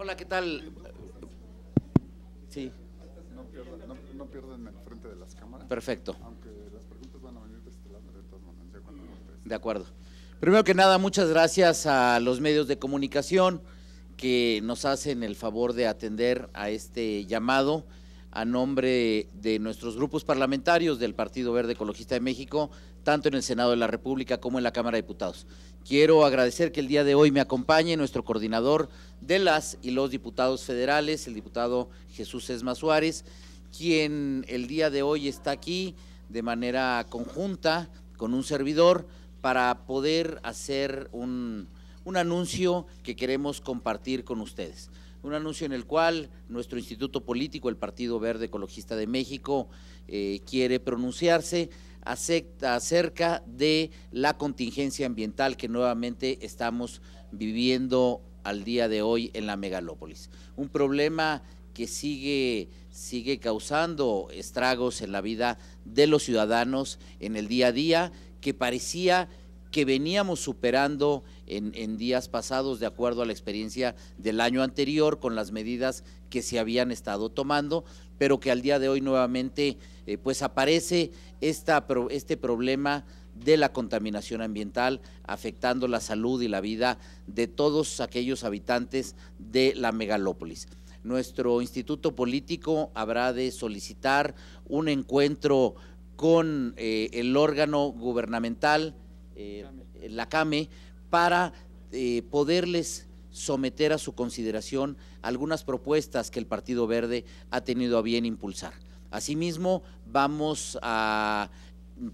Hola, ¿qué tal? Sí. No pierdan el frente de las cámaras. Perfecto. Aunque las preguntas van a venir de este lado, de todas maneras, ya cuando contesten. De acuerdo. Primero que nada, muchas gracias a los medios de comunicación que nos hacen el favor de atender a este llamado a nombre de nuestros grupos parlamentarios del Partido Verde Ecologista de México, tanto en el Senado de la República como en la Cámara de Diputados. Quiero agradecer que el día de hoy me acompañe nuestro coordinador de las y los diputados federales, el diputado Jesús Sesma Suárez, quien el día de hoy está aquí de manera conjunta con un servidor para poder hacer un anuncio que queremos compartir con ustedes. Un anuncio en el cual nuestro instituto político, el Partido Verde Ecologista de México, quiere pronunciarse acerca de la contingencia ambiental que nuevamente estamos viviendo al día de hoy en la megalópolis. Un problema que sigue causando estragos en la vida de los ciudadanos en el día a día, que parecía que veníamos superando en días pasados de acuerdo a la experiencia del año anterior con las medidas que se habían estado tomando, pero que al día de hoy nuevamente pues aparece este problema de la contaminación ambiental afectando la salud y la vida de todos aquellos habitantes de la megalópolis. Nuestro instituto político habrá de solicitar un encuentro con el órgano gubernamental, la CAME, para poderles someter a su consideración algunas propuestas que el Partido Verde ha tenido a bien impulsar. Asimismo, vamos a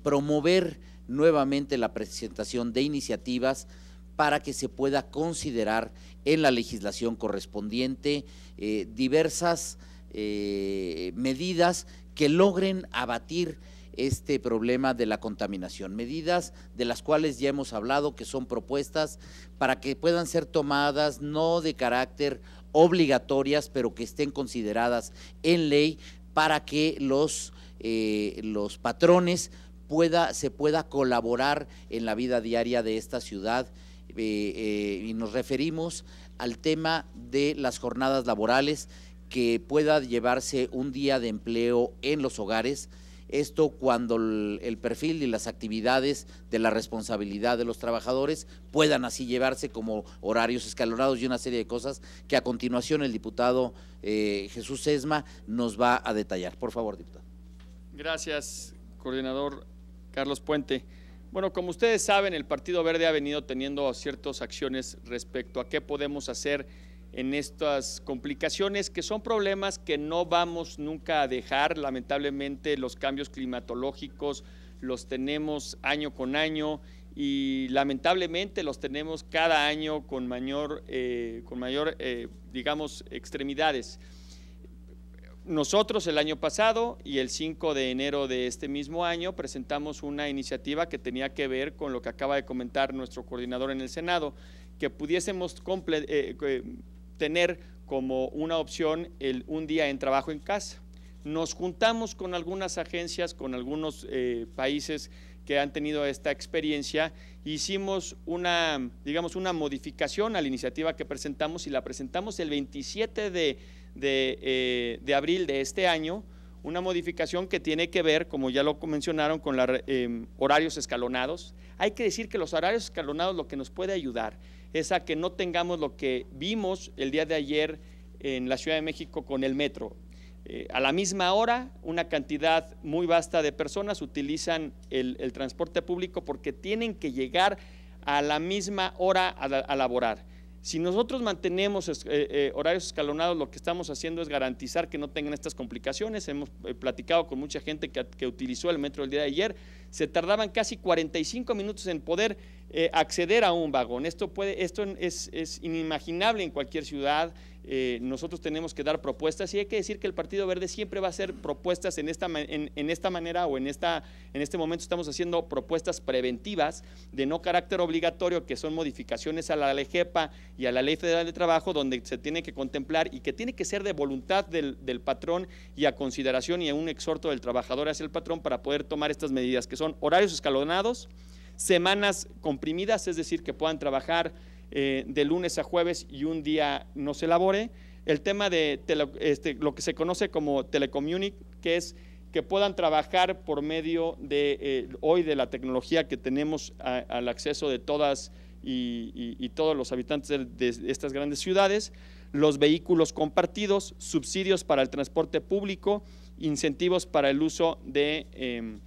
promover nuevamente la presentación de iniciativas para que se pueda considerar en la legislación correspondiente diversas medidas que logren abatir este problema de la contaminación, medidas de las cuales ya hemos hablado, que son propuestas para que puedan ser tomadas no de carácter obligatorias, pero que estén consideradas en ley para que los patrones se pueda colaborar en la vida diaria de esta ciudad, y nos referimos al tema de las jornadas laborales, que pueda llevarse un día de empleo en los hogares. Esto cuando el perfil y las actividades de la responsabilidad de los trabajadores puedan así llevarse, como horarios escalonados y una serie de cosas que a continuación el diputado Jesús Sesma nos va a detallar. Por favor, diputado. Gracias, coordinador Carlos Puente. Bueno, como ustedes saben, el Partido Verde ha venido teniendo ciertas acciones respecto a qué podemos hacer en estas complicaciones, que son problemas que no vamos nunca a dejar. Lamentablemente los cambios climatológicos los tenemos año con año y lamentablemente los tenemos cada año con mayor digamos, extremidades. Nosotros el año pasado y el 5 de enero de este mismo año presentamos una iniciativa que tenía que ver con lo que acaba de comentar nuestro coordinador en el Senado, que pudiésemos tener como una opción un día en trabajo en casa. Nos juntamos con algunas agencias, con algunos países que han tenido esta experiencia, hicimos una modificación a la iniciativa que presentamos y la presentamos el 27 de abril de este año, una modificación que tiene que ver, como ya lo mencionaron, con los horarios escalonados. Hay que decir que los horarios escalonados lo que nos puede ayudar es a que no tengamos lo que vimos el día de ayer en la Ciudad de México con el metro. A la misma hora, una cantidad muy vasta de personas utilizan el transporte público porque tienen que llegar a la misma hora a laborar. Si nosotros mantenemos horarios escalonados, lo que estamos haciendo es garantizar que no tengan estas complicaciones. Hemos platicado con mucha gente que utilizó el metro el día de ayer, se tardaban casi 45 minutos en poder acceder a un vagón. Esto es inimaginable en cualquier ciudad. Nosotros tenemos que dar propuestas y hay que decir que el Partido Verde siempre va a hacer propuestas en esta manera, o en este momento estamos haciendo propuestas preventivas de no carácter obligatorio, que son modificaciones a la LGEPA y a la Ley Federal de Trabajo, donde se tiene que contemplar y que tiene que ser de voluntad del patrón y a consideración y a un exhorto del trabajador hacia el patrón para poder tomar estas medidas, que son horarios escalonados, semanas comprimidas, es decir, que puedan trabajar de lunes a jueves y un día no se labore. El tema de lo que se conoce como telecommunic, que es que puedan trabajar por medio de hoy de la tecnología que tenemos al acceso de todas y todos los habitantes de estas grandes ciudades, los vehículos compartidos, subsidios para el transporte público, incentivos para el uso de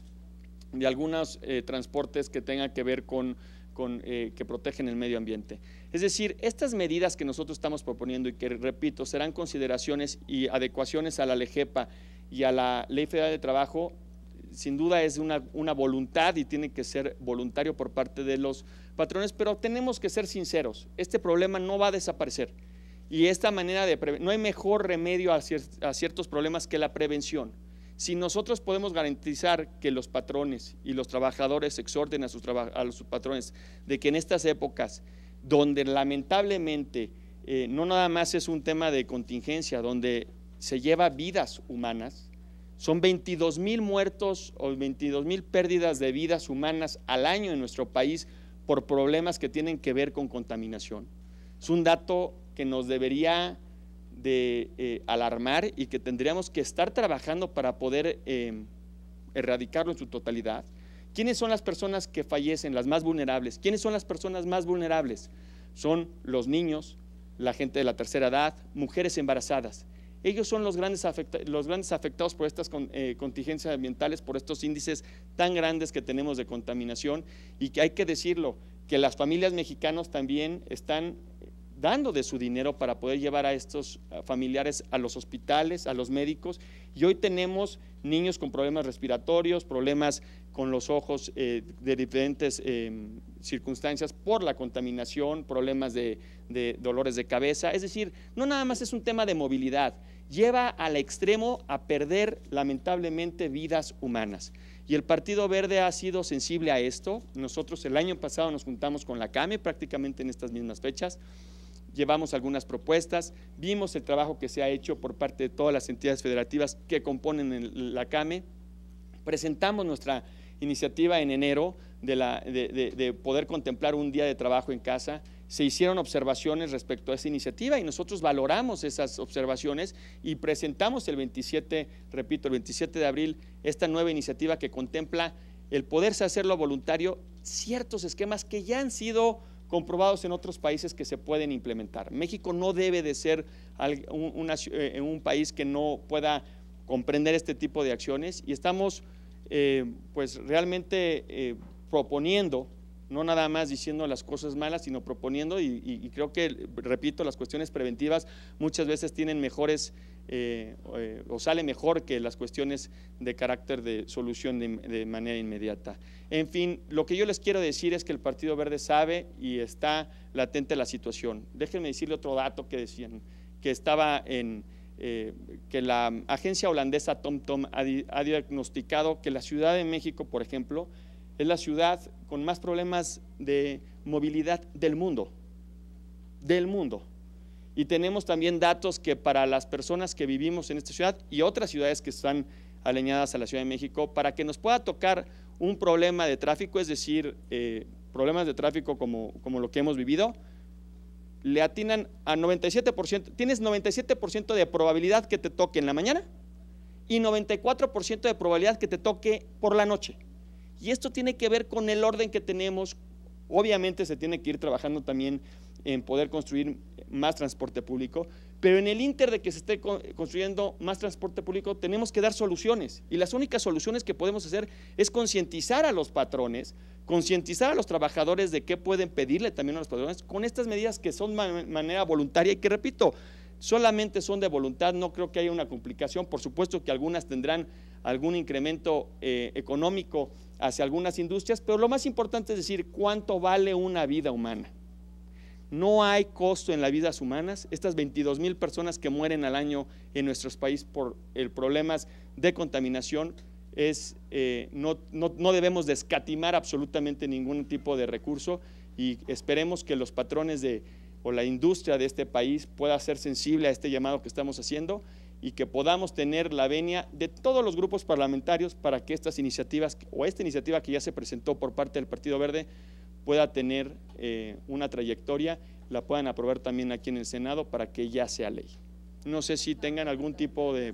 algunos transportes que tengan que ver con que protegen el medio ambiente. Es decir, estas medidas que nosotros estamos proponiendo y que, repito, serán consideraciones y adecuaciones a la LEGEPA y a la Ley Federal de Trabajo, sin duda es una voluntad y tiene que ser voluntario por parte de los patrones, pero tenemos que ser sinceros, este problema no va a desaparecer y esta manera de no hay mejor remedio a ciertos problemas que la prevención. Si nosotros podemos garantizar que los patrones y los trabajadores exhorten a sus patrones de que en estas épocas donde lamentablemente no nada más es un tema de contingencia, donde se lleva vidas humanas, son 22,000 muertos o 22,000 pérdidas de vidas humanas al año en nuestro país por problemas que tienen que ver con contaminación. Es un dato que nos debería de alarmar y que tendríamos que estar trabajando para poder erradicarlo en su totalidad. ¿Quiénes son las personas que fallecen, las más vulnerables? ¿Quiénes son las personas más vulnerables? Son los niños, la gente de la tercera edad, mujeres embarazadas. Ellos son los grandes afectados por estas contingencias ambientales, por estos índices tan grandes que tenemos de contaminación, y que hay que decirlo, que las familias mexicanas también están dando de su dinero para poder llevar a estos familiares a los hospitales, a los médicos, y hoy tenemos niños con problemas respiratorios, problemas con los ojos de diferentes circunstancias por la contaminación, problemas de dolores de cabeza. Es decir, no nada más es un tema de movilidad, lleva al extremo a perder lamentablemente vidas humanas. Y el Partido Verde ha sido sensible a esto. Nosotros el año pasado nos juntamos con la CAME prácticamente en estas mismas fechas, llevamos algunas propuestas, vimos el trabajo que se ha hecho por parte de todas las entidades federativas que componen la CAME, presentamos nuestra iniciativa en enero de poder contemplar un día de trabajo en casa. Se hicieron observaciones respecto a esa iniciativa y nosotros valoramos esas observaciones y presentamos el 27 de abril esta nueva iniciativa que contempla el poderse hacerlo voluntario, ciertos esquemas que ya han sido comprobados en otros países que se pueden implementar. México no debe de ser un país que no pueda comprender este tipo de acciones y estamos pues realmente proponiendo, no nada más diciendo las cosas malas, sino proponiendo y creo que, repito, las cuestiones preventivas muchas veces tienen mejores o sale mejor que las cuestiones de carácter de solución de manera inmediata. En fin, lo que yo les quiero decir es que el Partido Verde sabe y está latente la situación. Déjenme decirle otro dato que decían, que estaba que la agencia holandesa TomTom ha diagnosticado que la Ciudad de México, por ejemplo, es la ciudad con más problemas de movilidad del mundo. Y tenemos también datos que para las personas que vivimos en esta ciudad y otras ciudades que están alineadas a la Ciudad de México, para que nos pueda tocar un problema de tráfico, es decir, problemas de tráfico como lo que hemos vivido, le atinan a 97%, tienes 97% de probabilidad que te toque en la mañana y 94% de probabilidad que te toque por la noche. Y esto tiene que ver con el orden que tenemos. Obviamente se tiene que ir trabajando también en poder construir más transporte público, pero en el ínter de que se esté construyendo más transporte público tenemos que dar soluciones y las únicas soluciones que podemos hacer es concientizar a los patrones, concientizar a los trabajadores de qué pueden pedirle también a los patrones con estas medidas que son de manera voluntaria y que, repito, solamente son de voluntad. No creo que haya una complicación. Por supuesto que algunas tendrán algún incremento económico hacia algunas industrias, pero lo más importante es decir cuánto vale una vida humana. No hay costo en las vidas humanas. Estas 22,000 personas que mueren al año en nuestro país por problemas de contaminación, no debemos de escatimar absolutamente ningún tipo de recurso y esperemos que los patrones o la industria de este país pueda ser sensible a este llamado que estamos haciendo y que podamos tener la venia de todos los grupos parlamentarios para que estas iniciativas o esta iniciativa que ya se presentó por parte del Partido Verde pueda tener una trayectoria la puedan aprobar también aquí en el Senado para que ya sea ley. No sé si tengan algún tipo de…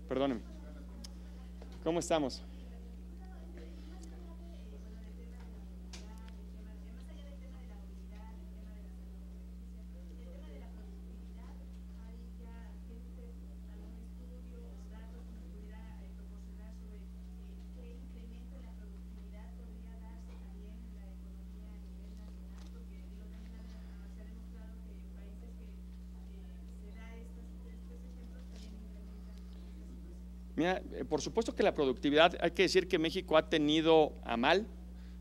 Perdónenme. ¿Cómo estamos? Mira, por supuesto que la productividad, hay que decir que México ha tenido a mal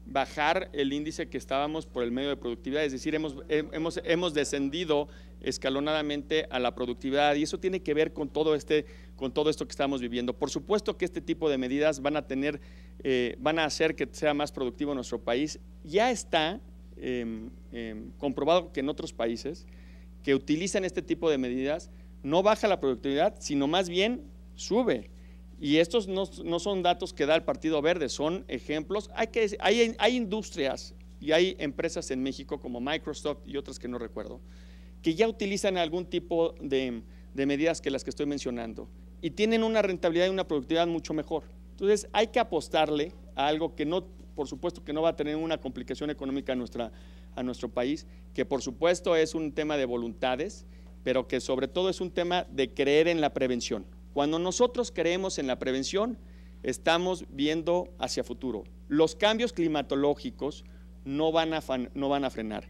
bajar el índice que estábamos por el medio de productividad, es decir, hemos descendido escalonadamente a la productividad y eso tiene que ver con todo esto que estamos viviendo. Por supuesto que este tipo de medidas van a hacer que sea más productivo nuestro país. Ya está comprobado que en otros países que utilizan este tipo de medidas no baja la productividad, sino más bien sube. Y estos no son datos que da el Partido Verde, son ejemplos. Hay industrias y hay empresas en México como Microsoft y otras que no recuerdo, que ya utilizan algún tipo de medidas que las que estoy mencionando y tienen una rentabilidad y una productividad mucho mejor. Entonces hay que apostarle a algo que no, por supuesto que no va a tener una complicación económica a nuestro país, que por supuesto es un tema de voluntades, pero que sobre todo es un tema de creer en la prevención. Cuando nosotros creemos en la prevención, estamos viendo hacia futuro. Los cambios climatológicos no van a frenar.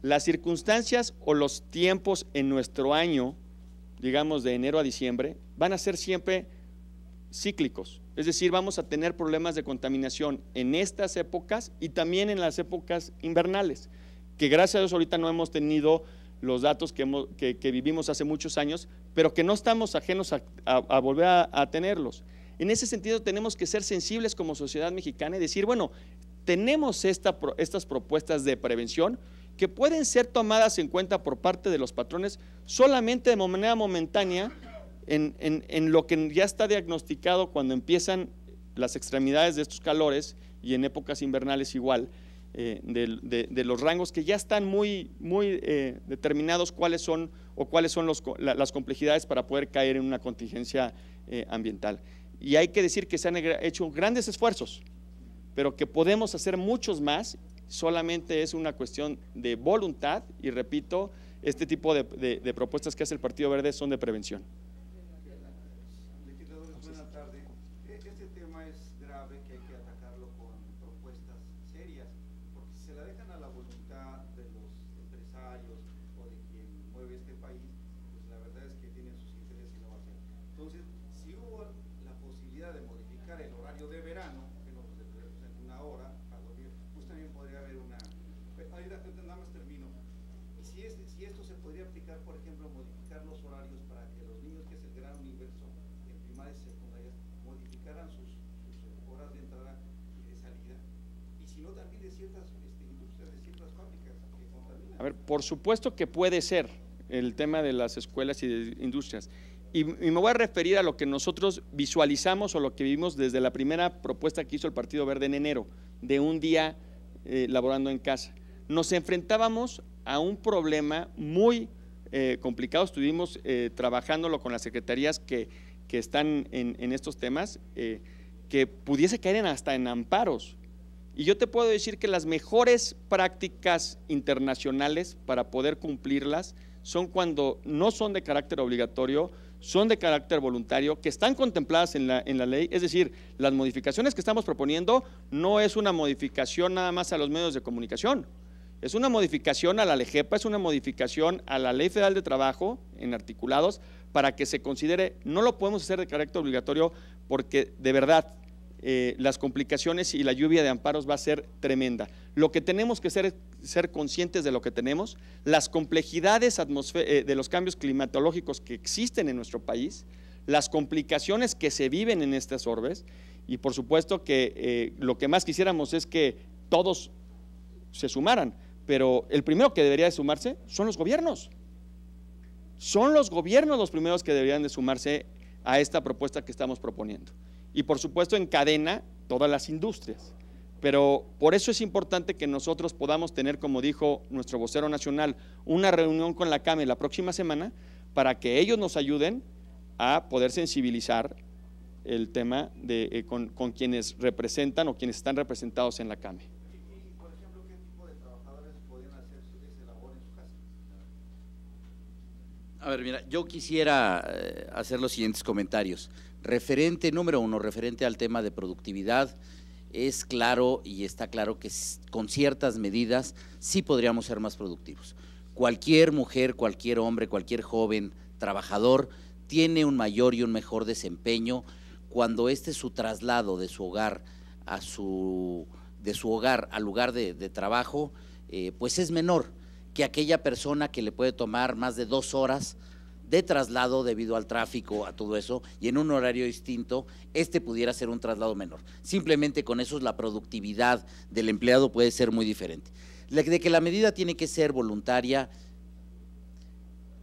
Las circunstancias o los tiempos en nuestro año, digamos de enero a diciembre, van a ser siempre cíclicos. Es decir, vamos a tener problemas de contaminación en estas épocas y también en las épocas invernales, que gracias a Dios ahorita no hemos tenido los datos que vivimos hace muchos años, pero que no estamos ajenos a volver a tenerlos. En ese sentido tenemos que ser sensibles como sociedad mexicana y decir, bueno, tenemos estas propuestas de prevención que pueden ser tomadas en cuenta por parte de los patrones solamente de manera momentánea en lo que ya está diagnosticado cuando empiezan las extremidades de estos calores y en épocas invernales igual. De los rangos que ya están muy determinados cuáles son las complejidades para poder caer en una contingencia ambiental. Y hay que decir que se han hecho grandes esfuerzos, pero que podemos hacer muchos más, solamente es una cuestión de voluntad y repito, este tipo de propuestas que hace el Partido Verde son de prevención. Buenas tardes. Este tema es grave, que hay que atacarlo con propuestas serias, porque si se la dejan a la voluntad de los empresarios o de quien mueve este país, pues la verdad es que tienen sus intereses y no va a ser. Entonces, si hubo la posibilidad de modificar el horario de verano, que nos en una hora para dormir, pues también podría haber una… Nada más termino. Y si esto se podría aplicar, por ejemplo, modificar los horarios para que los niños, que es el gran universo en primarias y secundarias, modificaran sus horas de entrada y de salida, y si no también de ciertas industrias, de ciertas fábricas que contaminan. A ver, por supuesto que puede ser el tema de las escuelas y de industrias, y me voy a referir a lo que nosotros visualizamos o lo que vimos desde la primera propuesta que hizo el Partido Verde en enero, de un día laborando en casa. Nos enfrentábamos a un problema muy complicado, estuvimos trabajándolo con las secretarías que están en estos temas, que pudiese caer hasta en amparos. Y yo te puedo decir que las mejores prácticas internacionales para poder cumplirlas son cuando no son de carácter obligatorio, son de carácter voluntario, que están contempladas en la ley. Es decir, las modificaciones que estamos proponiendo no es una modificación nada más a los medios de comunicación, es una modificación a la LEGEPA, es una modificación a la Ley Federal de Trabajo en articulados para que se considere. No lo podemos hacer de carácter obligatorio porque de verdad las complicaciones y la lluvia de amparos va a ser tremenda. Lo que tenemos que hacer es ser conscientes de lo que tenemos, las complejidades de los cambios climatológicos que existen en nuestro país, las complicaciones que se viven en estas orbes y por supuesto que lo que más quisiéramos es que todos se sumaran, pero el primero que debería de sumarse son los gobiernos. Son los gobiernos los primeros que deberían de sumarse a esta propuesta que estamos proponiendo. Y por supuesto en cadena todas las industrias. Pero por eso es importante que nosotros podamos tener, como dijo nuestro vocero nacional, una reunión con la CAME la próxima semana para que ellos nos ayuden a poder sensibilizar el tema con quienes representan o quienes están representados en la CAME. Y, por ejemplo, ¿qué tipo de trabajadores podrían hacer esa labor en su casa? A ver, mira, yo quisiera hacer los siguientes comentarios. Número uno, referente al tema de productividad, es claro y está claro que con ciertas medidas sí podríamos ser más productivos. Cualquier mujer, cualquier hombre, cualquier joven trabajador tiene un mayor y un mejor desempeño cuando su traslado de su hogar al lugar de trabajo, pues es menor que aquella persona que le puede tomar más de 2 horas de traslado debido al tráfico, a todo eso, y en un horario distinto, pudiera ser un traslado menor. Simplemente con eso la productividad del empleado puede ser muy diferente. De que la medida tiene que ser voluntaria,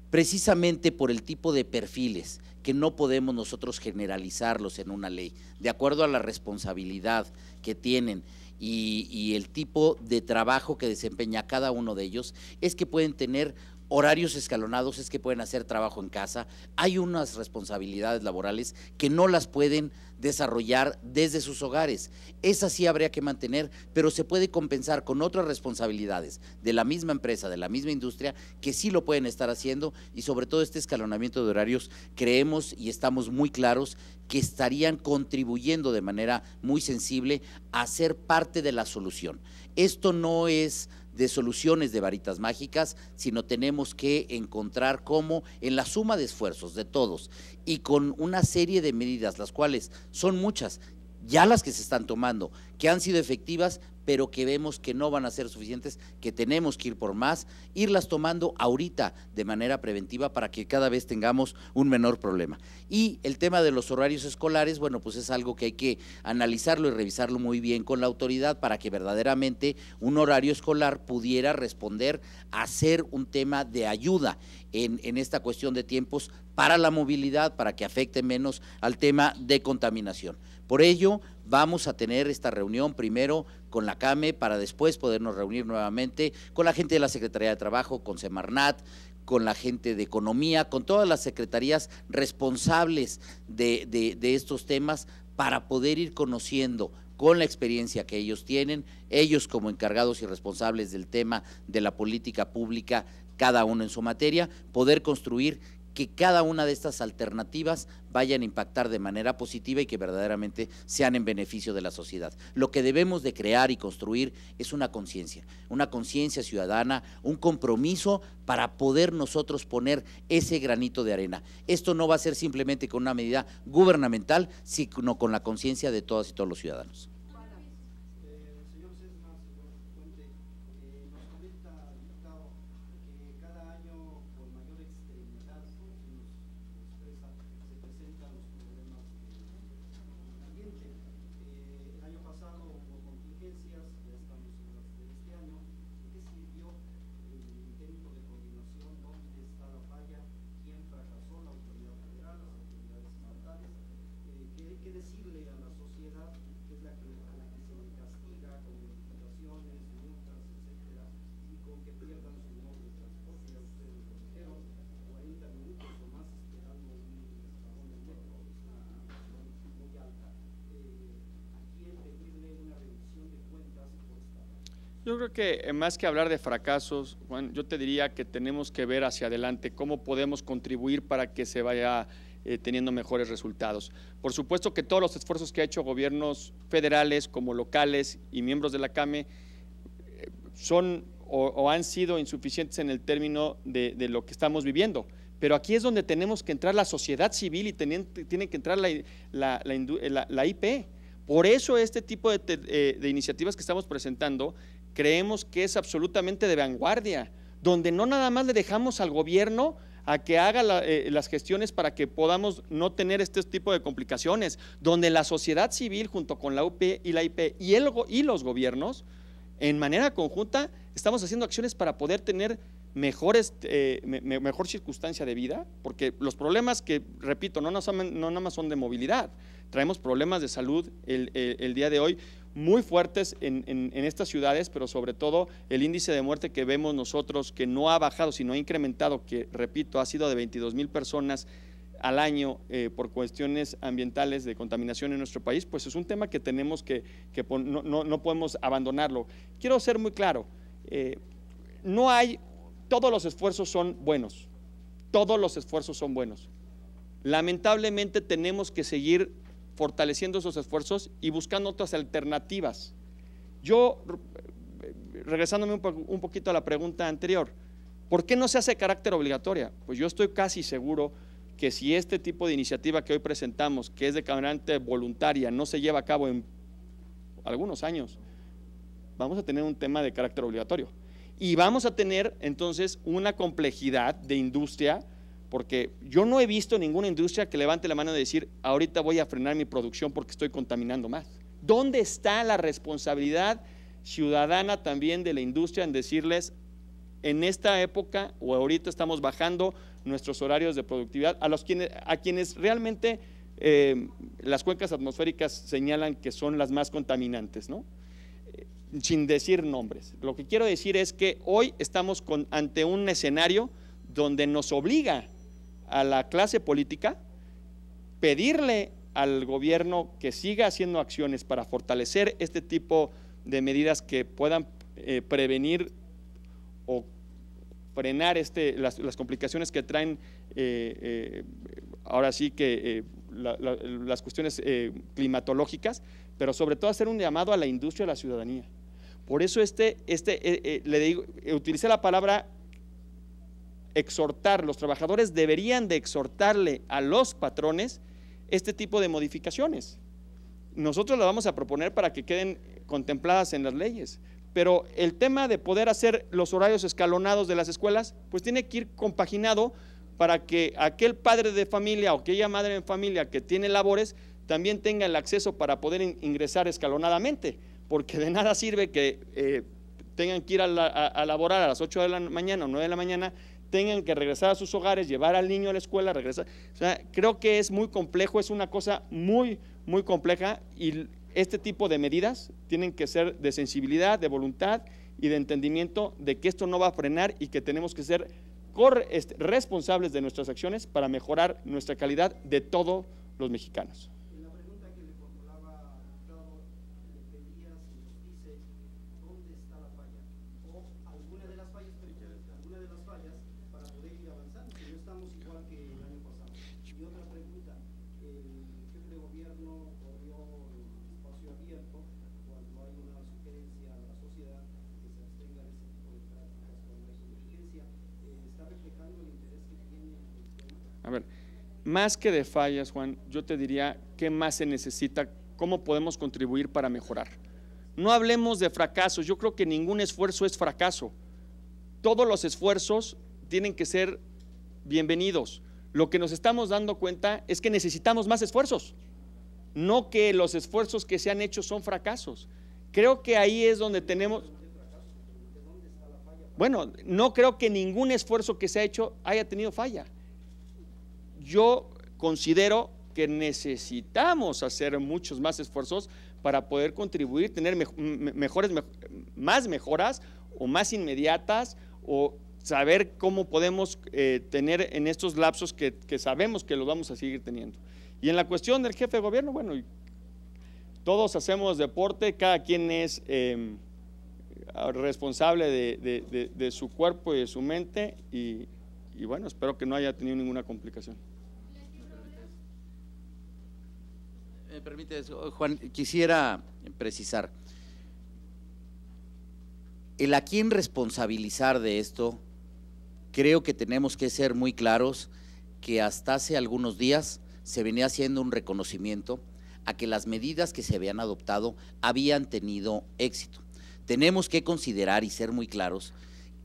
precisamente por el tipo de perfiles que no podemos nosotros generalizarlos en una ley, de acuerdo a la responsabilidad que tienen y el tipo de trabajo que desempeña cada uno de ellos, es que pueden tener horarios escalonados, es que pueden hacer trabajo en casa. Hay unas responsabilidades laborales que no las pueden desarrollar desde sus hogares. Esas sí habría que mantener, pero se puede compensar con otras responsabilidades de la misma empresa, de la misma industria, que sí lo pueden estar haciendo, y sobre todo este escalonamiento de horarios, creemos y estamos muy claros que estarían contribuyendo de manera muy sensible a ser parte de la solución. Esto no es de soluciones de varitas mágicas, sino tenemos que encontrar cómo en la suma de esfuerzos de todos y con una serie de medidas, las cuales son muchas, ya las que se están tomando, que han sido efectivas, pero que vemos que no van a ser suficientes, que tenemos que ir por más, irlas tomando ahorita de manera preventiva para que cada vez tengamos un menor problema. Y el tema de los horarios escolares, bueno, pues es algo que hay que analizarlo y revisarlo muy bien con la autoridad para que verdaderamente un horario escolar pudiera responder a ser un tema de ayuda en esta cuestión de tiempos para la movilidad, para que afecte menos al tema de contaminación. Por ello, vamos a tener esta reunión primero con la CAME para después podernos reunir nuevamente con la gente de la Secretaría de Trabajo, con Semarnat, con la gente de Economía, con todas las secretarías responsables de estos temas, para poder ir conociendo con la experiencia que ellos tienen, ellos como encargados y responsables del tema de la política pública, cada uno en su materia, poder construir que cada una de estas alternativas vayan a impactar de manera positiva y que verdaderamente sean en beneficio de la sociedad. Lo que debemos de crear y construir es una conciencia ciudadana, un compromiso para poder nosotros poner ese granito de arena. Esto no va a ser simplemente con una medida gubernamental, sino con la conciencia de todas y todos los ciudadanos. Señor Sesma, señor Puente, nos comenta el diputado que cada año con mayor extremidad se presentan los problemas del ambiente. El año pasado hubo contingencias, ya estamos en las de este año. ¿Qué sirvió el intento de coordinación? ¿Dónde está la falla? ¿Quién fracasó? ¿La autoridad federal, las autoridades estatales? ¿Qué decirle a la sociedad, que es a la que se le castiga con notificaciones, multas, etcétera, y con que pierdan su modo de transporte? Ya ustedes lo dijeron, 40 minutos o más esperando un vagón del metro, es una situación muy alta. ¿A quién pedirle una rendición de cuentas por esta falla? Yo creo que más que hablar de fracasos, Juan, yo te diría que tenemos que ver hacia adelante cómo podemos contribuir para que se vaya teniendo mejores resultados. Por supuesto que todos los esfuerzos que ha hecho gobiernos federales como locales y miembros de la CAME son o han sido insuficientes en el término de lo que estamos viviendo. Pero aquí es donde tenemos que entrar la sociedad civil y tiene que entrar la IP. Por eso este tipo de iniciativas que estamos presentando creemos que es absolutamente de vanguardia, donde no nada más le dejamos al gobierno a que haga las gestiones para que podamos no tener este tipo de complicaciones, donde la sociedad civil junto con la UP y la IP y los gobiernos, en manera conjunta, estamos haciendo acciones para poder tener mejor circunstancia de vida, porque los problemas que, repito, no nada más son de movilidad, traemos problemas de salud el día de hoy. muy fuertes en estas ciudades, pero sobre todo el índice de muerte que vemos nosotros, que no ha bajado, sino ha incrementado, que repito, ha sido de 22,000 personas al año por cuestiones ambientales de contaminación en nuestro país, pues es un tema que tenemos no podemos abandonarlo. Quiero ser muy claro, todos los esfuerzos son buenos, todos los esfuerzos son buenos. Lamentablemente tenemos que seguir fortaleciendo esos esfuerzos y buscando otras alternativas. Yo, regresándome un poquito a la pregunta anterior, ¿por qué no se hace carácter obligatoria? Pues yo estoy casi seguro que si este tipo de iniciativa que hoy presentamos, que es de carácter voluntaria, no se lleva a cabo en algunos años, vamos a tener un tema de carácter obligatorio. Y vamos a tener entonces una complejidad de industria, porque yo no he visto ninguna industria que levante la mano y decir, ahorita voy a frenar mi producción porque estoy contaminando más. ¿Dónde está la responsabilidad ciudadana también de la industria en decirles, en esta época o ahorita estamos bajando nuestros horarios de productividad a quienes realmente las cuencas atmosféricas señalan que son las más contaminantes, ¿no? Sin decir nombres. Lo que quiero decir es que hoy estamos ante un escenario donde nos obliga a la clase política pedirle al gobierno que siga haciendo acciones para fortalecer este tipo de medidas que puedan prevenir o frenar las complicaciones que traen ahora sí que las cuestiones climatológicas, pero sobre todo hacer un llamado a la industria y a la ciudadanía. Por eso le digo, utilicé la palabra exhortar. Los trabajadores deberían de exhortarle a los patrones este tipo de modificaciones. Nosotros las vamos a proponer para que queden contempladas en las leyes, pero el tema de poder hacer los horarios escalonados de las escuelas, pues tiene que ir compaginado para que aquel padre de familia o aquella madre de familia que tiene labores también tenga el acceso para poder ingresar escalonadamente, porque de nada sirve que tengan que ir a laborar a las 8 de la mañana o 9 de la mañana, tengan que regresar a sus hogares, llevar al niño a la escuela, regresar. O sea, creo que es muy complejo, es una cosa muy, muy compleja, y este tipo de medidas tienen que ser de sensibilidad, de voluntad y de entendimiento de que esto no va a frenar y que tenemos que ser responsables de nuestras acciones para mejorar nuestra calidad de todos los mexicanos. En la pregunta que le formulaba a Ricardo, le pedía si nos dice dónde está la falla o alguna de las fallas para poder ir avanzando, que no estamos igual que el año pasado. Y otra pregunta, el jefe de gobierno corrió el espacio abierto cuando hay una sugerencia a la sociedad que se abstenga de ese tipo de prácticas cuando hay negligencia. ¿Está reflejando el interés que tiene el tema? A ver, más que de fallas, Juan, yo te diría qué más se necesita, cómo podemos contribuir para mejorar. No hablemos de fracasos, yo creo que ningún esfuerzo es fracaso. Todos los esfuerzos tienen que ser bienvenidos. Lo que nos estamos dando cuenta es que necesitamos más esfuerzos, no que los esfuerzos que se han hecho son fracasos. Creo que ahí es donde tenemos… Bueno, no creo que ningún esfuerzo que se ha hecho haya tenido falla. Yo considero que necesitamos hacer muchos más esfuerzos para poder contribuir, tener más mejoras o más inmediatas, o saber cómo podemos tener en estos lapsos que sabemos que los vamos a seguir teniendo. Y en la cuestión del jefe de gobierno, bueno, todos hacemos deporte, cada quien es responsable de su cuerpo y de su mente, y bueno, espero que no haya tenido ninguna complicación. ¿Me permites, Juan? Quisiera precisar, el a quién responsabilizar de esto, creo que tenemos que ser muy claros que hasta hace algunos días se venía haciendo un reconocimiento a que las medidas que se habían adoptado habían tenido éxito. Tenemos que considerar y ser muy claros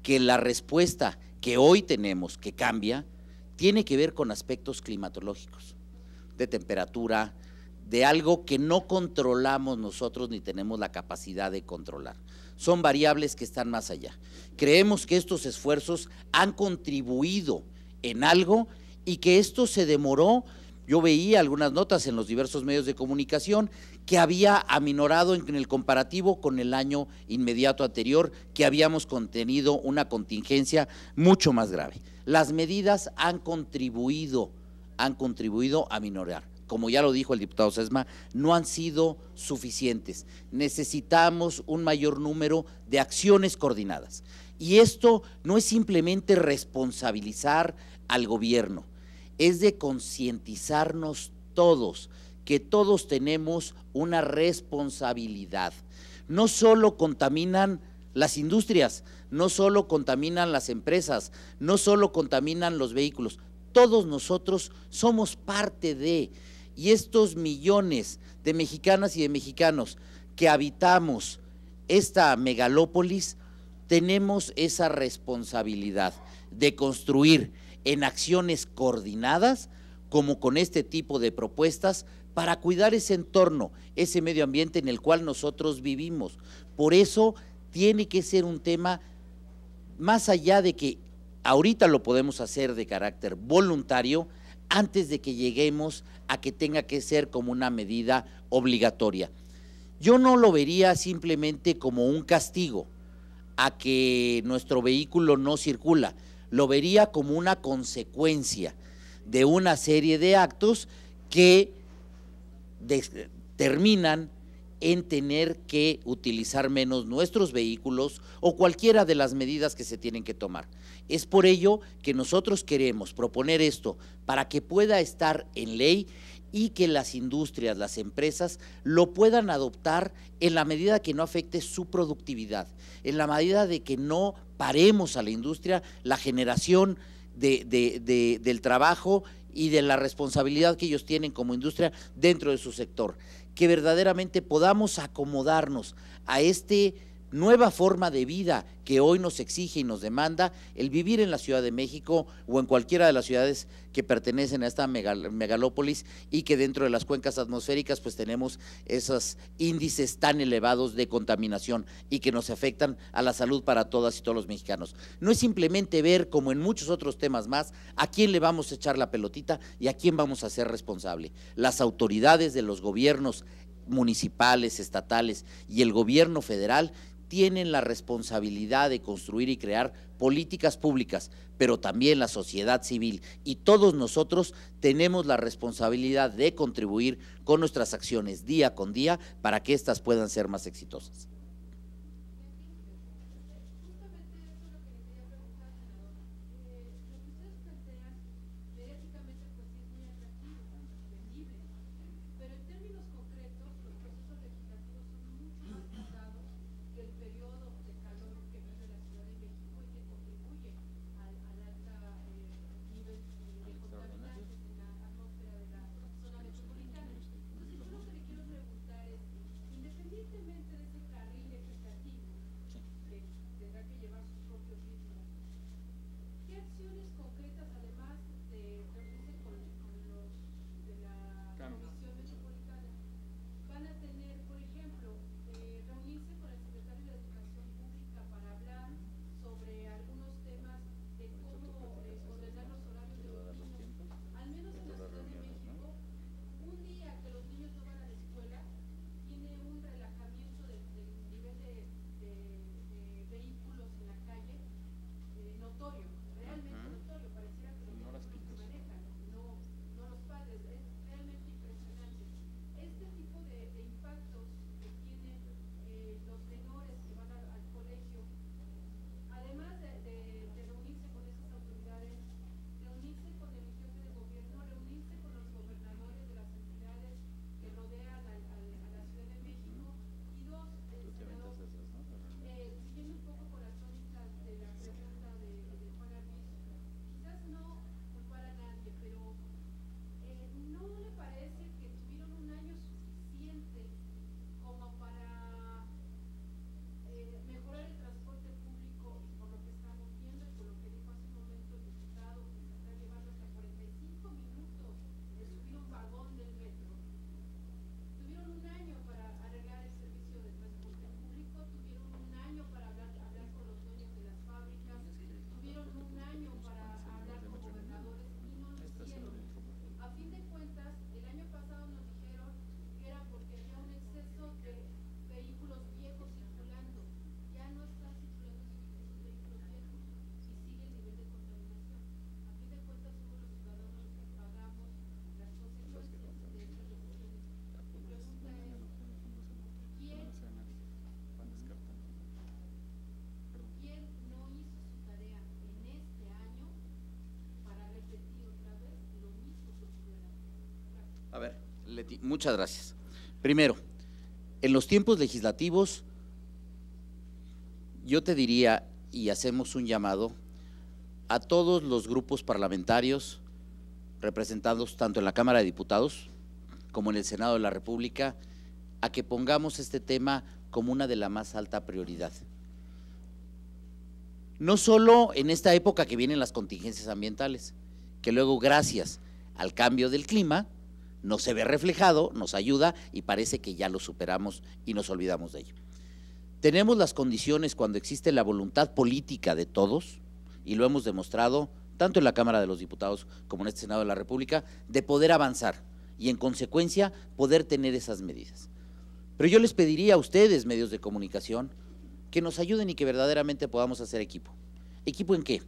que la respuesta que hoy tenemos, que cambia, tiene que ver con aspectos climatológicos, de temperatura, de algo que no controlamos nosotros ni tenemos la capacidad de controlar. Son variables que están más allá. Creemos que estos esfuerzos han contribuido en algo y que esto se demoró Yo veía algunas notas en los diversos medios de comunicación que había aminorado en el comparativo con el año inmediato anterior, que habíamos tenido una contingencia mucho más grave. Las medidas han contribuido a minorar. Como ya lo dijo el diputado Sesma, no han sido suficientes. Necesitamos un mayor número de acciones coordinadas. Y esto no es simplemente responsabilizar al gobierno, es de concientizarnos todos, que todos tenemos una responsabilidad. No solo contaminan las industrias, no solo contaminan las empresas, no solo contaminan los vehículos, todos nosotros somos parte de, y estos millones de mexicanas y de mexicanos que habitamos esta megalópolis, tenemos esa responsabilidad de construir en acciones coordinadas, como con este tipo de propuestas, para cuidar ese entorno, ese medio ambiente en el cual nosotros vivimos. Por eso tiene que ser un tema, más allá de que ahorita lo podemos hacer de carácter voluntario, antes de que lleguemos a que tenga que ser como una medida obligatoria. Yo no lo vería simplemente como un castigo a que nuestro vehículo no circula, lo vería como una consecuencia de una serie de actos que terminan en tener que utilizar menos nuestros vehículos o cualquiera de las medidas que se tienen que tomar. Es por ello que nosotros queremos proponer esto para que pueda estar en ley y que las industrias, las empresas lo puedan adoptar en la medida que no afecte su productividad, en la medida de que no paremos a la industria la generación del trabajo y de la responsabilidad que ellos tienen como industria dentro de su sector, que verdaderamente podamos acomodarnos a esta nueva forma de vida que hoy nos exige y nos demanda el vivir en la Ciudad de México o en cualquiera de las ciudades que pertenecen a esta megalópolis, y que dentro de las cuencas atmosféricas pues tenemos esos índices tan elevados de contaminación y que nos afectan a la salud para todas y todos los mexicanos. No es simplemente ver, como en muchos otros temas más, a quién le vamos a echar la pelotita y a quién vamos a ser responsable. Las autoridades de los gobiernos municipales, estatales y el gobierno federal tienen la responsabilidad de construir y crear políticas públicas, pero también la sociedad civil, y todos nosotros tenemos la responsabilidad de contribuir con nuestras acciones día con día para que éstas puedan ser más exitosas. A ver, Leti, muchas gracias. Primero, en los tiempos legislativos, yo te diría, y hacemos un llamado a todos los grupos parlamentarios representados tanto en la Cámara de Diputados como en el Senado de la República, a que pongamos este tema como una de la más alta prioridad. No solo en esta época que vienen las contingencias ambientales, que luego gracias al cambio del clima no se ve reflejado, nos ayuda y parece que ya lo superamos y nos olvidamos de ello. Tenemos las condiciones cuando existe la voluntad política de todos, y lo hemos demostrado tanto en la Cámara de los Diputados como en este Senado de la República, de poder avanzar y en consecuencia poder tener esas medidas. Pero yo les pediría a ustedes, medios de comunicación, que nos ayuden y que verdaderamente podamos hacer equipo. ¿Equipo en qué?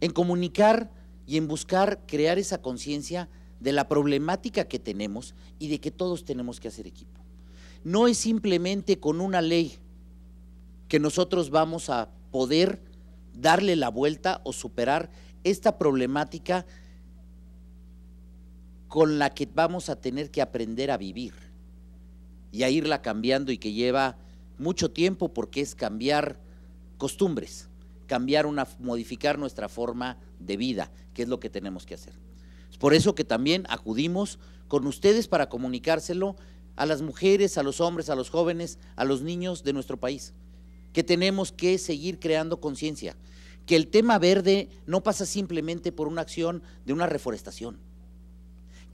En comunicar y en buscar crear esa conciencia de la problemática que tenemos y de que todos tenemos que hacer equipo. No es simplemente con una ley que nosotros vamos a poder darle la vuelta o superar esta problemática con la que vamos a tener que aprender a vivir y a irla cambiando, y que lleva mucho tiempo porque es cambiar costumbres, modificar nuestra forma de vida, que es lo que tenemos que hacer. Es por eso que también acudimos con ustedes para comunicárselo a las mujeres, a los hombres, a los jóvenes, a los niños de nuestro país, que tenemos que seguir creando conciencia, que el tema verde no pasa simplemente por una acción de una reforestación,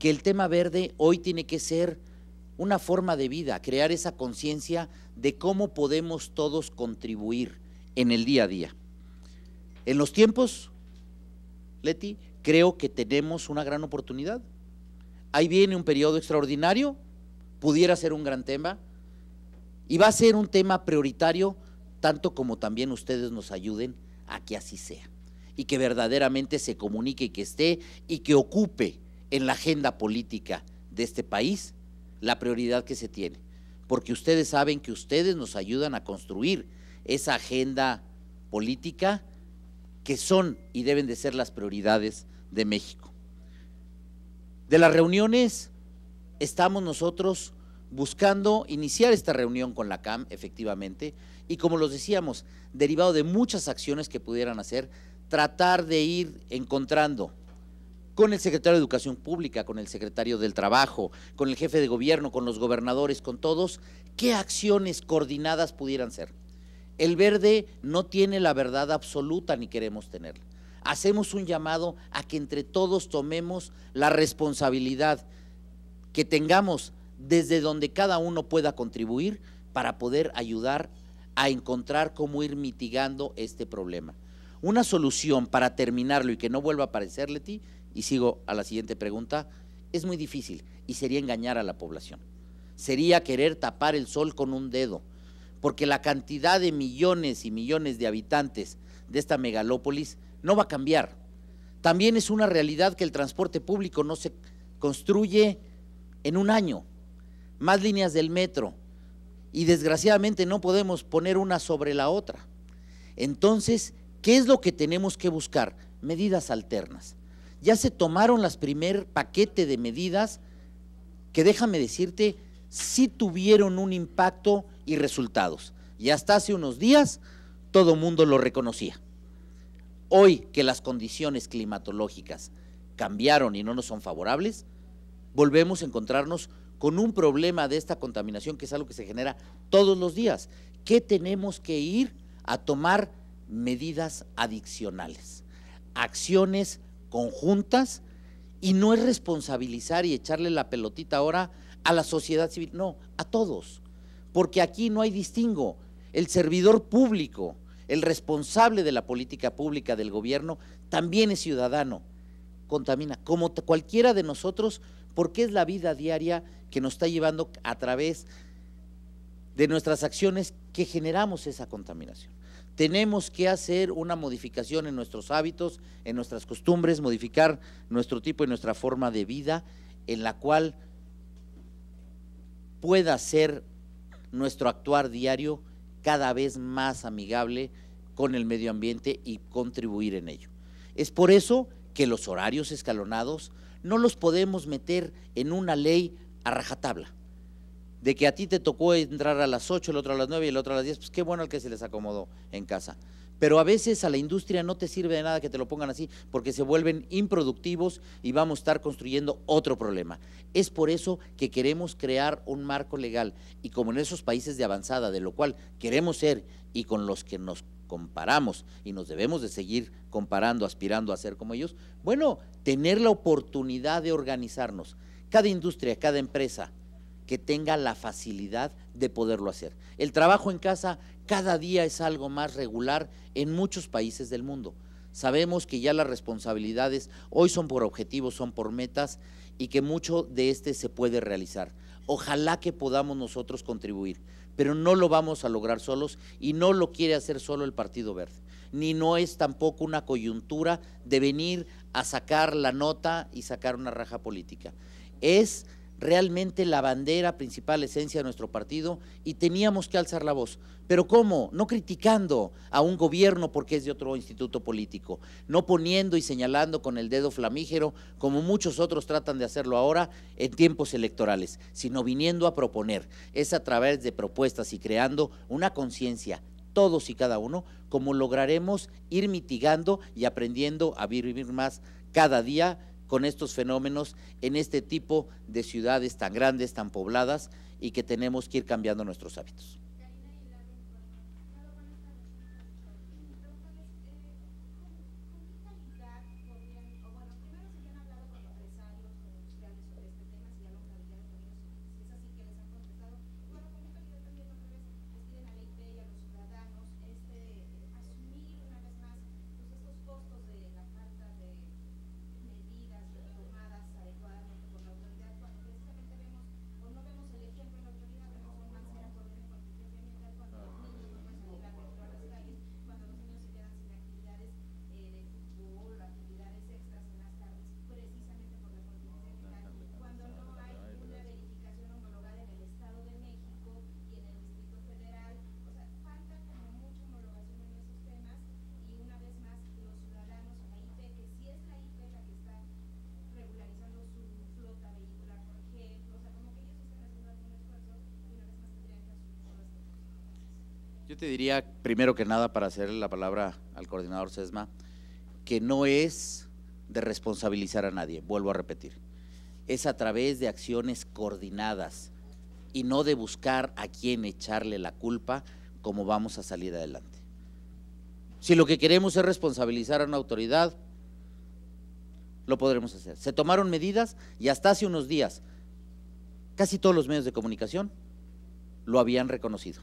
que el tema verde hoy tiene que ser una forma de vida, crear esa conciencia de cómo podemos todos contribuir en el día a día. En los tiempos, Leti, creo que tenemos una gran oportunidad. Ahí viene un periodo extraordinario, pudiera ser un gran tema, y va a ser un tema prioritario, tanto como también ustedes nos ayuden a que así sea, y que verdaderamente se comunique y que esté y que ocupe en la agenda política de este país la prioridad que se tiene, porque ustedes saben que ustedes nos ayudan a construir esa agenda política que son y deben de ser las prioridades de México. De las reuniones, estamos nosotros buscando iniciar esta reunión con la CAM, efectivamente, y como los decíamos, derivado de muchas acciones que pudieran hacer, tratar de ir encontrando con el secretario de Educación Pública, con el secretario del Trabajo, con el jefe de gobierno, con los gobernadores, con todos, qué acciones coordinadas pudieran ser. El verde no tiene la verdad absoluta ni queremos tenerla. Hacemos un llamado a que entre todos tomemos la responsabilidad, que tengamos desde donde cada uno pueda contribuir para poder ayudar a encontrar cómo ir mitigando este problema. Una solución para terminarlo y que no vuelva a aparecer, Leti, y sigo a la siguiente pregunta, es muy difícil y sería engañar a la población. Sería querer tapar el sol con un dedo, porque la cantidad de millones y millones de habitantes de esta megalópolis no va a cambiar. También es una realidad que el transporte público no se construye en un año, más líneas del metro, y desgraciadamente no podemos poner una sobre la otra. Entonces, ¿qué es lo que tenemos que buscar? Medidas alternas. Ya se tomaron las primer paquete de medidas que, déjame decirte, sí tuvieron un impacto y resultados. Y hasta hace unos días todo mundo lo reconocía. Hoy que las condiciones climatológicas cambiaron y no nos son favorables, volvemos a encontrarnos con un problema de esta contaminación, que es algo que se genera todos los días. ¿Qué tenemos que ir a tomar? Medidas adicionales, acciones conjuntas, y no es responsabilizar y echarle la pelotita ahora a la sociedad civil, no, a todos, porque aquí no hay distingo. El servidor público, el responsable de la política pública del gobierno, también es ciudadano, contamina, como cualquiera de nosotros, porque es la vida diaria que nos está llevando a través de nuestras acciones que generamos esa contaminación. Tenemos que hacer una modificación en nuestros hábitos, en nuestras costumbres, modificar nuestro tipo y nuestra forma de vida, en la cual pueda ser nuestro actuar diario cada vez más amigable con el medio ambiente y contribuir en ello. Es por eso que los horarios escalonados no los podemos meter en una ley a rajatabla, de que a ti te tocó entrar a las 8, el otro a las 9 y el otro a las 10, pues qué bueno el que se les acomodó en casa. Pero a veces a la industria no te sirve de nada que te lo pongan así, porque se vuelven improductivos y vamos a estar construyendo otro problema. Es por eso que queremos crear un marco legal, y como en esos países de avanzada, de lo cual queremos ser y con los que nos comparamos y nos debemos de seguir comparando, aspirando a ser como ellos, bueno, tener la oportunidad de organizarnos, cada industria, cada empresa, que tenga la facilidad de poderlo hacer. El trabajo en casa cada día es algo más regular en muchos países del mundo. Sabemos que ya las responsabilidades hoy son por objetivos, son por metas, y que mucho de se puede realizar. Ojalá que podamos nosotros contribuir, pero no lo vamos a lograr solos, y no lo quiere hacer solo el Partido Verde, ni no es tampoco una coyuntura de venir a sacar la nota y sacar una raja política. Es realmente la bandera principal, esencia de nuestro partido, y teníamos que alzar la voz. ¿Pero cómo? No criticando a un gobierno porque es de otro instituto político, no poniendo y señalando con el dedo flamígero, como muchos otros tratan de hacerlo ahora en tiempos electorales, sino viniendo a proponer. Es a través de propuestas y creando una conciencia, todos y cada uno, como lograremos ir mitigando y aprendiendo a vivir más cada día con estos fenómenos en este tipo de ciudades tan grandes, tan pobladas, y que tenemos que ir cambiando nuestros hábitos. Yo te diría, primero que nada, para hacerle la palabra al coordinador Sesma, que no es de responsabilizar a nadie, vuelvo a repetir, es a través de acciones coordinadas y no de buscar a quién echarle la culpa cómo vamos a salir adelante. Si lo que queremos es responsabilizar a una autoridad, lo podremos hacer. Se tomaron medidas y hasta hace unos días casi todos los medios de comunicación lo habían reconocido.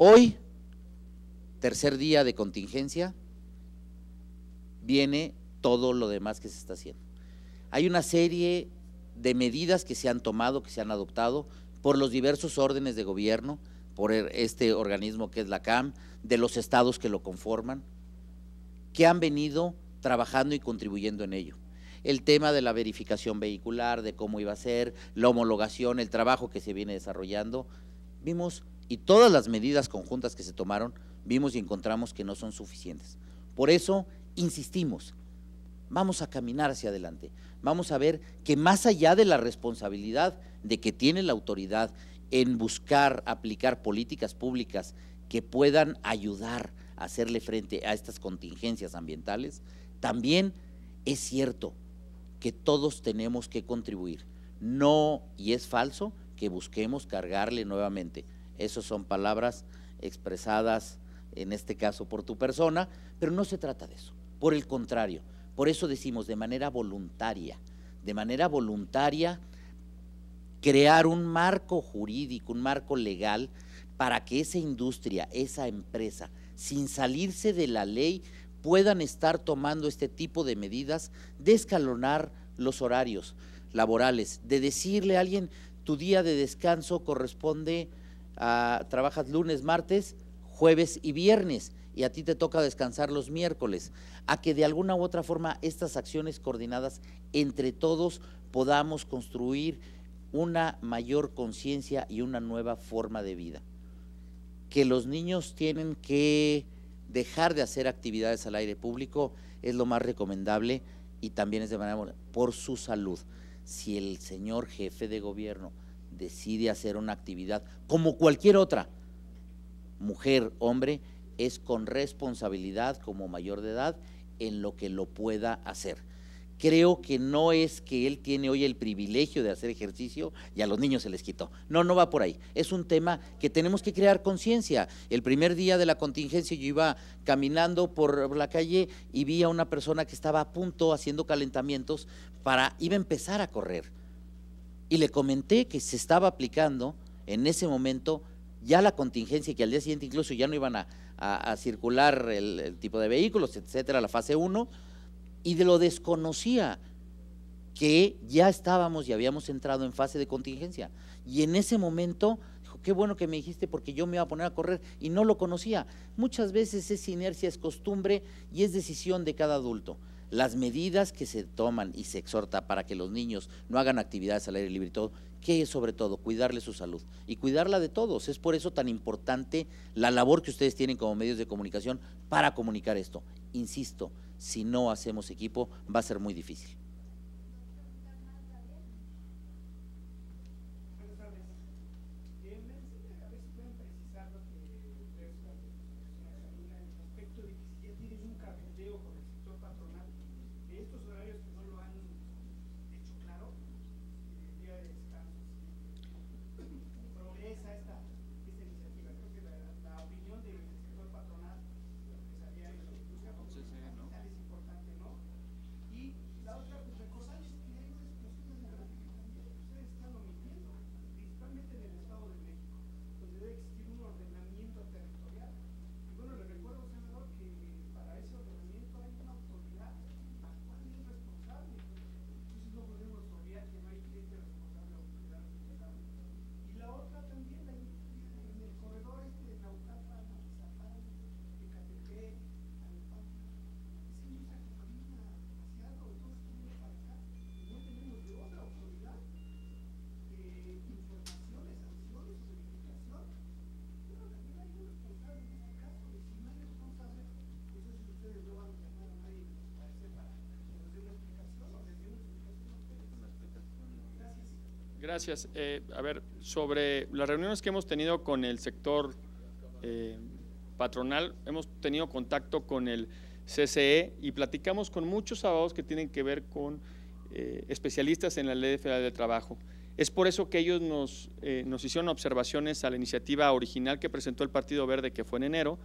Hoy, tercer día de contingencia, viene todo lo demás que se está haciendo. Hay una serie de medidas que se han tomado, que se han adoptado por los diversos órdenes de gobierno, por este organismo que es la CAM, de los estados que lo conforman, que han venido trabajando y contribuyendo en ello. El tema de la verificación vehicular, de cómo iba a ser, la homologación, el trabajo que se viene desarrollando, vimos, y todas las medidas conjuntas que se tomaron, vimos y encontramos que no son suficientes. Por eso insistimos, vamos a caminar hacia adelante, vamos a ver que más allá de la responsabilidad de que tiene la autoridad en buscar aplicar políticas públicas que puedan ayudar a hacerle frente a estas contingencias ambientales, también es cierto que todos tenemos que contribuir. No, y es falso, que busquemos cargarle nuevamente. Esas son palabras expresadas en este caso por tu persona, pero no se trata de eso, por el contrario, por eso decimos de manera voluntaria crear un marco jurídico, un marco legal para que esa industria, esa empresa, sin salirse de la ley, puedan estar tomando este tipo de medidas de escalonar los horarios laborales, de decirle a alguien, tu día de descanso corresponde a, trabajas lunes, martes, jueves y viernes, y a ti te toca descansar los miércoles, a que de alguna u otra forma estas acciones coordinadas entre todos podamos construir una mayor conciencia y una nueva forma de vida. Que los niños tienen que dejar de hacer actividades al aire público, es lo más recomendable y también es de manera por su salud. Si el señor jefe de gobierno decide hacer una actividad como cualquier otra, mujer, hombre, es con responsabilidad como mayor de edad en lo que lo pueda hacer. Creo que no es que él tiene hoy el privilegio de hacer ejercicio y a los niños se les quitó. No, no va por ahí. Es un tema que tenemos que crear conciencia. El primer día de la contingencia yo iba caminando por la calle y vi a una persona que estaba a punto haciendo calentamientos iba a empezar a correr. Y le comenté que se estaba aplicando en ese momento ya la contingencia, que al día siguiente incluso ya no iban a circular el tipo de vehículos, etcétera, la fase 1, y lo desconocía, que ya estábamos y habíamos entrado en fase de contingencia. Y en ese momento dijo, qué bueno que me dijiste porque yo me iba a poner a correr y no lo conocía. Muchas veces es inercia, es costumbre y es decisión de cada adulto. Las medidas que se toman y se exhorta para que los niños no hagan actividades al aire libre y todo, que es sobre todo cuidarle su salud y cuidarla de todos. Es por eso tan importante la labor que ustedes tienen como medios de comunicación para comunicar esto. Insisto, si no hacemos equipo va a ser muy difícil. Gracias. A ver, sobre las reuniones que hemos tenido con el sector patronal, hemos tenido contacto con el CCE y platicamos con muchos abogados que tienen que ver con especialistas en la Ley Federal del Trabajo. Es por eso que ellos nos hicieron observaciones a la iniciativa original que presentó el Partido Verde, que fue en enero,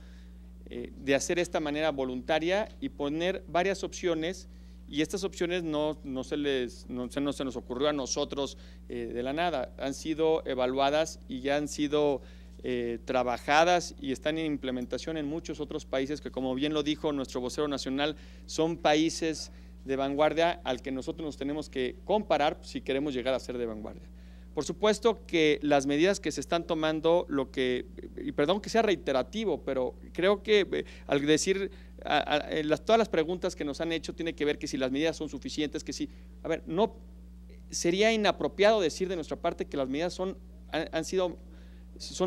de hacer esta manera voluntaria y poner varias opciones. Y estas opciones no se nos ocurrió a nosotros de la nada, han sido evaluadas y ya han sido trabajadas y están en implementación en muchos otros países que, como bien lo dijo nuestro vocero nacional, son países de vanguardia al que nosotros nos tenemos que comparar si queremos llegar a ser de vanguardia. Por supuesto que las medidas que se están tomando, y perdón que sea reiterativo, pero creo que al decir todas las preguntas que nos han hecho tiene que ver que si las medidas son suficientes, que si, a ver, no sería inapropiado decir de nuestra parte que las medidas son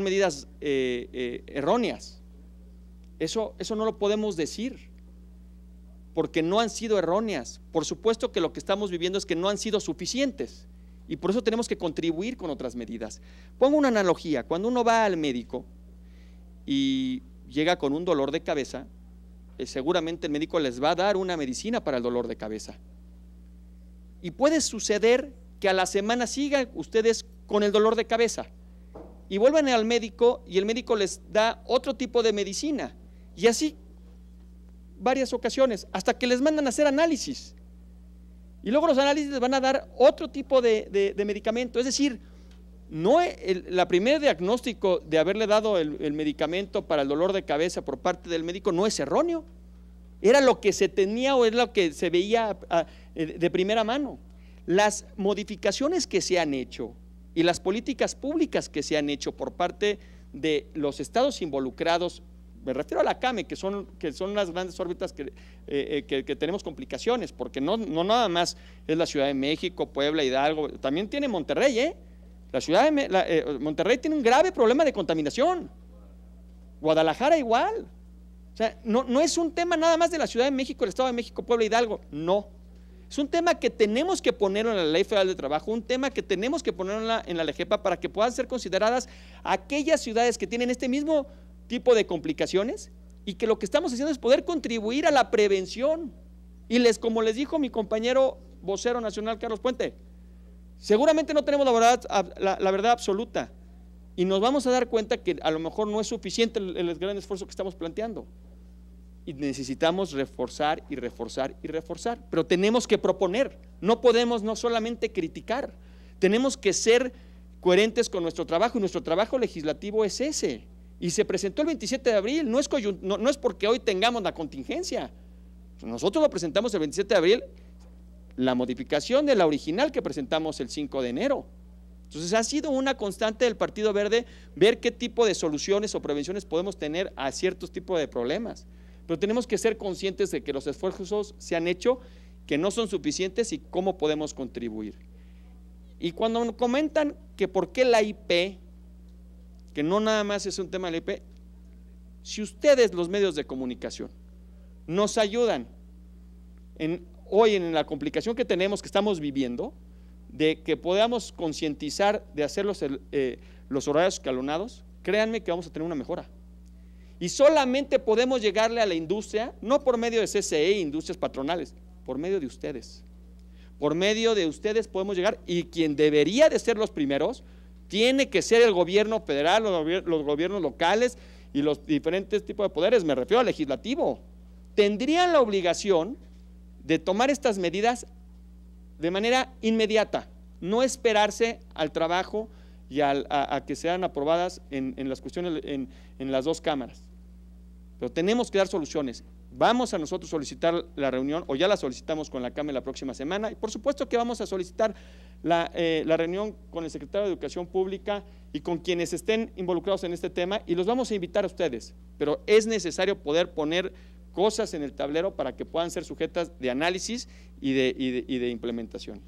medidas erróneas. Eso no lo podemos decir, porque no han sido erróneas. Por supuesto que lo que estamos viviendo es que no han sido suficientes. Y por eso tenemos que contribuir con otras medidas. Pongo una analogía, cuando uno va al médico y llega con un dolor de cabeza, seguramente el médico les va a dar una medicina para el dolor de cabeza. Y puede suceder que a la semana sigan ustedes con el dolor de cabeza y vuelvan al médico y el médico les da otro tipo de medicina. Y así varias ocasiones, hasta que les mandan a hacer análisis. Y luego los análisis les van a dar otro tipo de medicamento. Es decir, la primer diagnóstico de haberle dado el medicamento para el dolor de cabeza por parte del médico no es erróneo. Era lo que se tenía o es lo que se veía de primera mano. Las modificaciones que se han hecho y las políticas públicas que se han hecho por parte de los estados involucrados, me refiero a la CAME, que son las grandes órbitas que tenemos complicaciones, porque no nada más es la Ciudad de México, Puebla, Hidalgo, también tiene Monterrey, Monterrey tiene un grave problema de contaminación, Guadalajara igual. O sea, no es un tema nada más de la Ciudad de México, el Estado de México, Puebla, Hidalgo, no. Es un tema que tenemos que ponerlo en la Ley Federal del Trabajo, un tema que tenemos que ponerlo en la LEGEPA para que puedan ser consideradas aquellas ciudades que tienen este mismo tipo de complicaciones y que lo que estamos haciendo es poder contribuir a la prevención. Y como les dijo mi compañero vocero nacional, Carlos Puente, seguramente no tenemos la verdad absoluta y nos vamos a dar cuenta que a lo mejor no es suficiente el gran esfuerzo que estamos planteando. Y necesitamos reforzar y reforzar y reforzar, pero tenemos que proponer, no podemos no solamente criticar, tenemos que ser coherentes con nuestro trabajo y nuestro trabajo legislativo es ese, y se presentó el 27 de abril, no es porque hoy tengamos la contingencia, nosotros lo presentamos el 27 de abril, la modificación de la original que presentamos el 5 de enero, entonces ha sido una constante del Partido Verde ver qué tipo de soluciones o prevenciones podemos tener a ciertos tipos de problemas. Pero tenemos que ser conscientes de que los esfuerzos se han hecho, que no son suficientes y cómo podemos contribuir. Y cuando comentan que por qué la IP, que no nada más es un tema de la IP, si ustedes, los medios de comunicación, nos ayudan hoy en la complicación que tenemos, que estamos viviendo, de que podamos concientizar de hacer los horarios escalonados, créanme que vamos a tener una mejora. Y solamente podemos llegarle a la industria, no por medio de CCE, industrias patronales, por medio de ustedes. Por medio de ustedes podemos llegar, y quien debería de ser los primeros, tiene que ser el gobierno federal, los gobiernos locales y los diferentes tipos de poderes, me refiero al legislativo. Tendrían la obligación de tomar estas medidas de manera inmediata, no esperarse al trabajo y a que sean aprobadas en las cuestiones en las dos cámaras. Pero tenemos que dar soluciones. Vamos a nosotros solicitar la reunión, o ya la solicitamos con la Cámara la próxima semana, y por supuesto que vamos a solicitar la reunión con el secretario de Educación Pública y con quienes estén involucrados en este tema, y los vamos a invitar a ustedes, pero es necesario poder poner cosas en el tablero para que puedan ser sujetas de análisis y de implementación.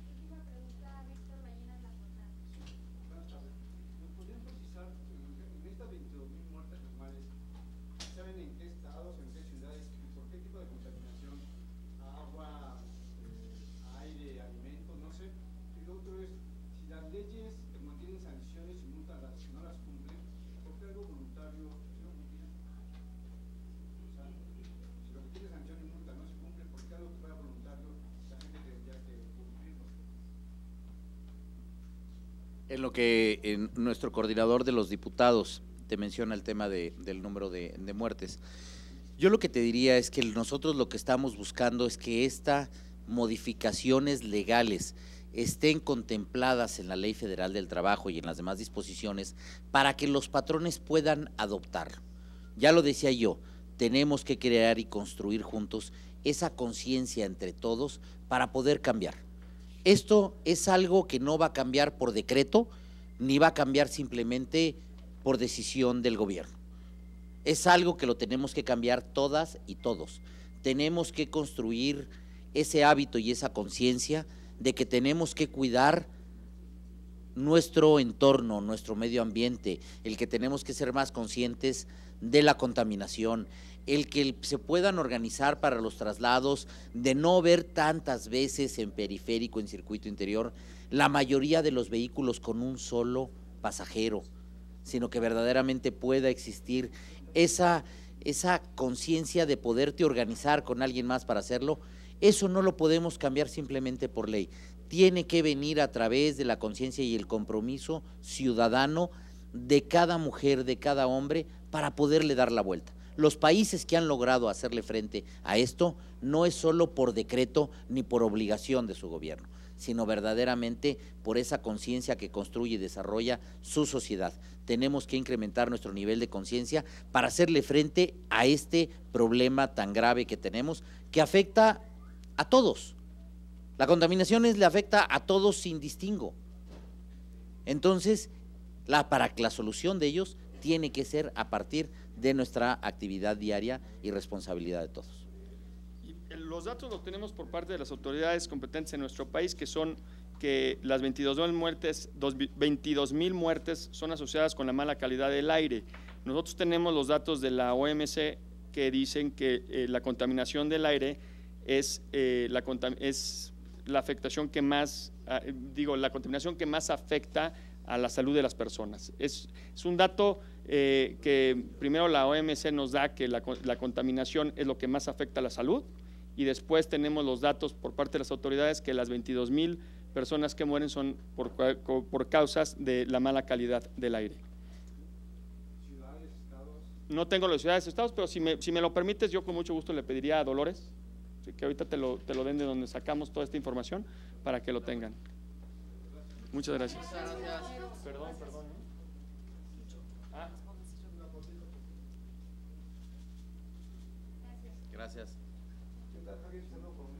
En lo que nuestro coordinador de los diputados te menciona el tema del número de muertes, yo lo que te diría es que nosotros lo que estamos buscando es que estas modificaciones legales estén contempladas en la Ley Federal del Trabajo y en las demás disposiciones para que los patrones puedan adoptar. Ya lo decía yo, tenemos que crear y construir juntos esa conciencia entre todos para poder cambiar. Esto es algo que no va a cambiar por decreto, ni va a cambiar simplemente por decisión del gobierno. Es algo que lo tenemos que cambiar todas y todos. Tenemos que construir ese hábito y esa conciencia de que tenemos que cuidar nuestro entorno, nuestro medio ambiente, el que tenemos que ser más conscientes de la contaminación, el que se puedan organizar para los traslados, de no ver tantas veces en periférico, en circuito interior, la mayoría de los vehículos con un solo pasajero, sino que verdaderamente pueda existir esa conciencia de poderte organizar con alguien más para hacerlo. Eso no lo podemos cambiar simplemente por ley, tiene que venir a través de la conciencia y el compromiso ciudadano de cada mujer, de cada hombre, para poderle dar la vuelta. Los países que han logrado hacerle frente a esto no es solo por decreto ni por obligación de su gobierno, sino verdaderamente por esa conciencia que construye y desarrolla su sociedad. Tenemos que incrementar nuestro nivel de conciencia para hacerle frente a este problema tan grave que tenemos, que afecta a todos. La contaminación le afecta a todos sin distingo. Entonces, para que la solución de ellos tiene que ser a partir de nuestra actividad diaria y responsabilidad de todos. Los datos los tenemos por parte de las autoridades competentes en nuestro país, que son que las 22,000 muertes son asociadas con la mala calidad del aire. Nosotros tenemos los datos de la OMS que dicen que la contaminación del aire es la afectación que más, la contaminación que más afecta a la salud de las personas. Es un dato que primero la OMS nos da, que la contaminación es lo que más afecta a la salud, y después tenemos los datos por parte de las autoridades que las 22,000 personas que mueren son por causas de la mala calidad del aire. ¿Ciudades, estados? No tengo las ciudades, estados, pero si me lo permites, yo con mucho gusto le pediría a Dolores que ahorita te lo den de donde sacamos toda esta información para que lo tengan. Muchas gracias. Perdón. Gracias. ¿Qué tal, Javier? Saludos.